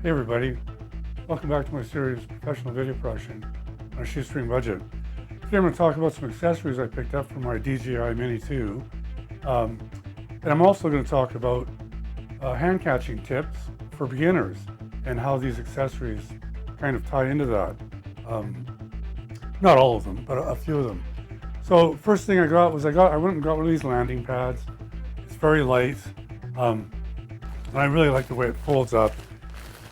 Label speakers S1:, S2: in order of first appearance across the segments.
S1: Hey everybody, welcome back to my series Professional Video Production on a shoestring budget. Today I'm going to talk about some accessories I picked up for my DJI Mini 2. And I'm also going to talk about hand catching tips for beginners and how these accessories kind of tie into that. Not all of them, but a few of them. So first thing I went and got one of these landing pads. It's very light, and I really like the way it folds up.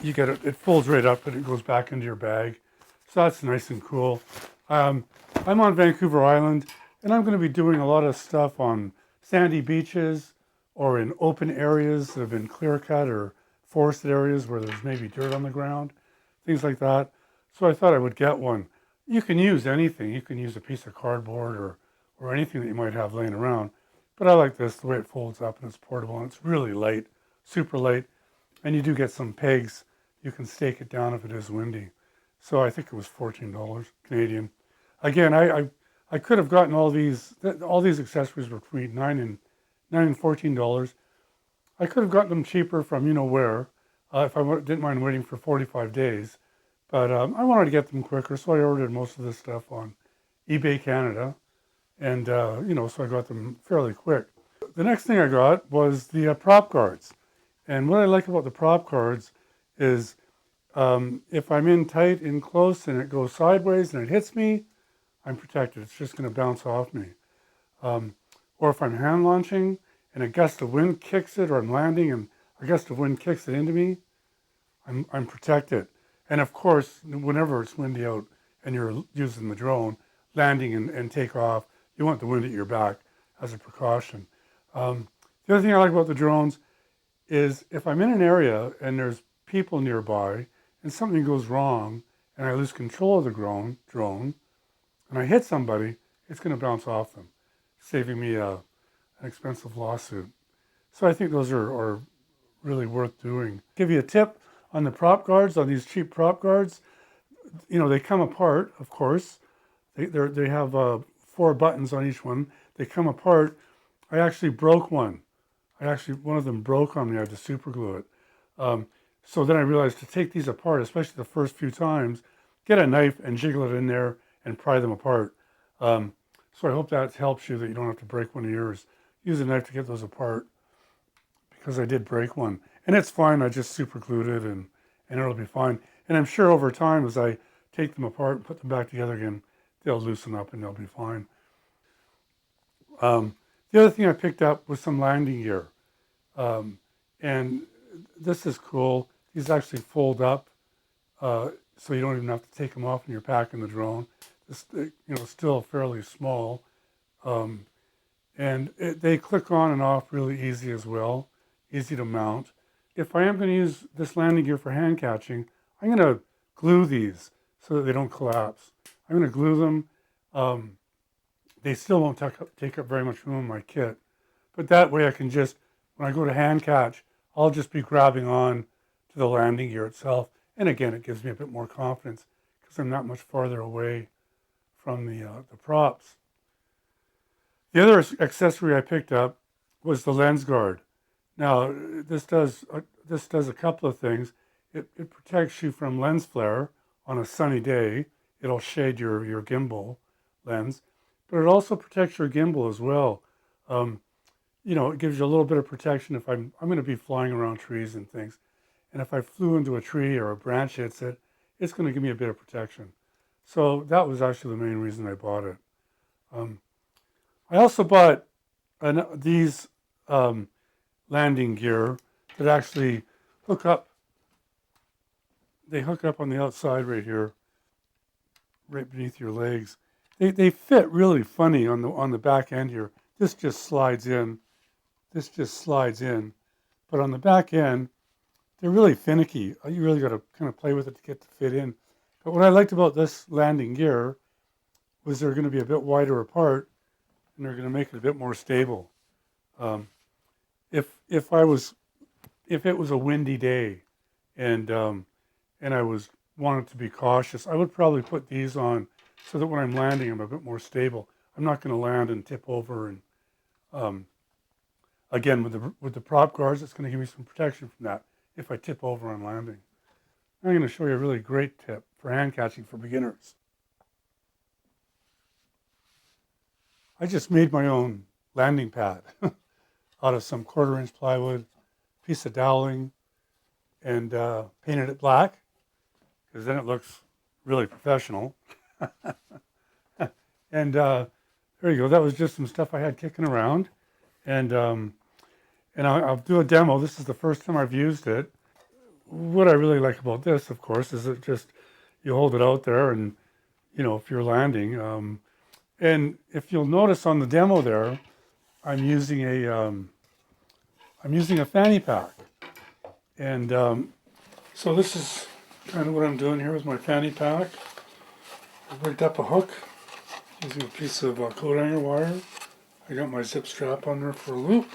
S1: It folds right up and it goes back into your bag. So that's nice and cool. I'm on Vancouver Island and I'm going to be doing a lot of stuff on sandy beaches or in open areas that have been clear cut or forested areas where there's maybe dirt on the ground, things like that. So I thought I would get one. You can use anything. You can use a piece of cardboard or anything that you might have laying around. But I like this, the way it folds up and it's portable and it's really light, super light. And you do get some pegs. You can stake it down if it is windy. So I think it was $14 Canadian. Again, I could have gotten all these accessories were between $9 and $14. I could have gotten them cheaper from where, if I didn't mind waiting for 45 days. But I wanted to get them quicker, so I ordered most of this stuff on eBay Canada. And, so I got them fairly quick. The next thing I got was the prop guards. And what I like about the prop guards is if I'm in tight, in close, and it goes sideways and it hits me, I'm protected. It's just going to bounce off me. Or if I'm hand launching and a gust of wind kicks it, or I'm landing and a gust of wind kicks it into me, I'm protected. And of course, whenever it's windy out and you're using the drone, landing and take off, you want the wind at your back as a precaution. The other thing I like about the drones is if I'm in an area and there's people nearby and something goes wrong and I lose control of the drone and I hit somebody, it's going to bounce off them, saving me an expensive lawsuit. So I think those are really worth doing. Give you a tip on the prop guards, on these cheap prop guards. They come apart, of course. They have 4 buttons on each one. They come apart. I actually broke one. One of them broke on me. I had to super glue it. So then I realized to take these apart, especially the first few times, get a knife and jiggle it in there and pry them apart. So I hope that helps you, that you don't have to break one of yours. Use a knife to get those apart, because I did break one. And it's fine. I just super glued it and it'll be fine. And I'm sure over time, as I take them apart and put them back together again, they'll loosen up and they'll be fine. The other thing I picked up was some landing gear. And this is cool. These actually fold up, so you don't even have to take them off when you're packing the drone. It's still fairly small, and they click on and off really easy as well, easy to mount. If I am going to use this landing gear for hand catching, I'm going to glue these so that they don't collapse. I'm going to glue them. They still won't take up very much room in my kit, but that way I can just, when I go to hand catch, I'll just be grabbing on to the landing gear itself. And again, it gives me a bit more confidence because I'm not much farther away from the props. The other accessory I picked up was the lens guard. Now, this does a couple of things. It protects you from lens flare on a sunny day. It'll shade your gimbal lens, but it also protects your gimbal as well. It gives you a little bit of protection if I'm going to be flying around trees and things. And if I flew into a tree or a branch hits it, it's going to give me a bit of protection. So that was actually the main reason I bought it. I also bought these landing gear that actually hook up. They hook up on the outside right here, right beneath your legs. They fit really funny on the back end here. This just slides in. But on the back end, they're really finicky. You really got to kind of play with it to get to fit in. But what I liked about this landing gear was they're going to be a bit wider apart, and they're going to make it a bit more stable. If it was a windy day, and I wanted to be cautious, I would probably put these on so that when I'm landing, I'm a bit more stable. I'm not going to land and tip over. And again, with the prop guards, it's going to give me some protection from that if I tip over on landing. I'm going to show you a really great tip for hand catching for beginners. I just made my own landing pad out of some 1/4-inch plywood, piece of doweling, and painted it black because then it looks really professional. And there you go. That was just some stuff I had kicking around, and I'll do a demo. This is the first time I've used it. What I really like about this, of course, is it just you hold it out there, and if you're landing, and if you'll notice on the demo there, I'm using a fanny pack, and so this is kind of what I'm doing here with my fanny pack. I rigged up a hook using a piece of coat hanger wire. I got my zip strap on there for a loop.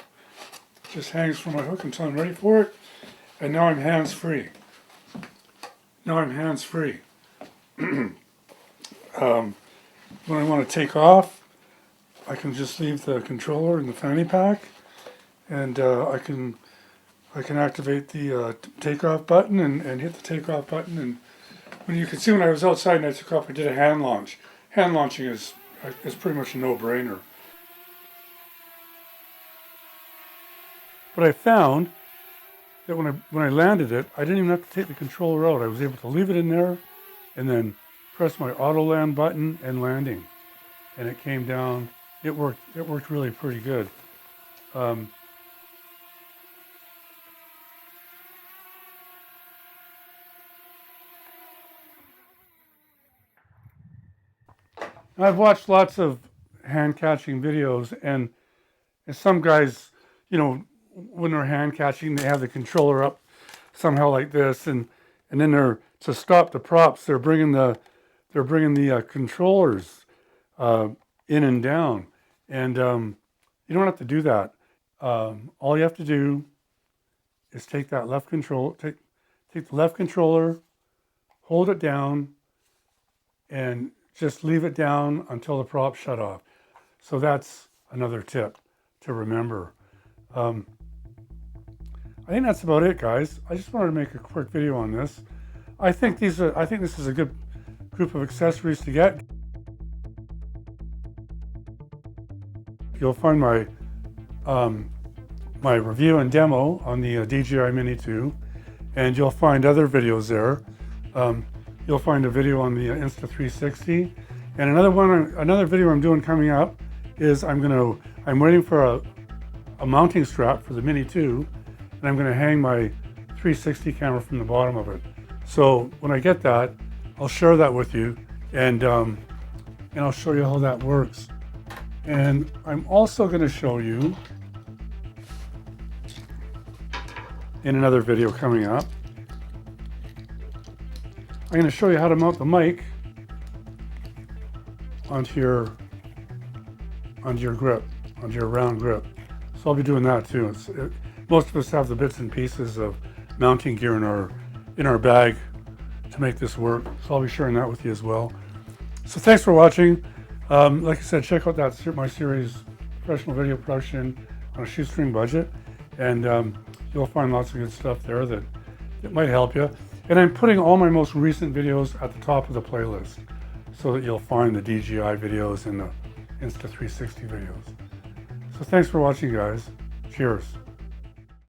S1: Just hangs from my hook until I'm ready for it. And now I'm hands-free. When I want to take off, I can just leave the controller in the fanny pack, and I can activate the takeoff button and hit the takeoff button. And when you can see when I was outside and I took off, I did a hand launch. Hand launching is pretty much a no-brainer. But I found that when I landed it, I didn't even have to take the controller out. I was able to leave it in there and then press my auto land button and landing. And it came down. It worked really pretty good. I've watched lots of hand catching videos, and some guys, when they're hand catching, they have the controller up somehow like this, and then to stop the props, they're bringing the controllers in and down, and you don't have to do that. All you have to do is take the left controller, hold it down, and just leave it down until the props shut off. So that's another tip to remember. I think that's about it, guys. I just wanted to make a quick video on this. I think this is a good group of accessories to get. You'll find my my review and demo on the DJI Mini 2, and you'll find other videos there. You'll find a video on the Insta360, and another video I'm doing coming up is I'm waiting for a mounting strap for the Mini 2, and I'm going to hang my 360 camera from the bottom of it. So when I get that, I'll share that with you, and I'll show you how that works. And I'm also going to show you in another video coming up, I'm going to show you how to mount the mic onto your grip, onto your round grip. So I'll be doing that too. Most of us have the bits and pieces of mounting gear in our bag to make this work. So I'll be sharing that with you as well. So thanks for watching. Like I said, check out my series, Professional Video Production on a Shoestring Budget, and you'll find lots of good stuff there that might help you. And I'm putting all my most recent videos at the top of the playlist so that you'll find the DJI videos and the Insta360 videos. So thanks for watching, guys. Cheers.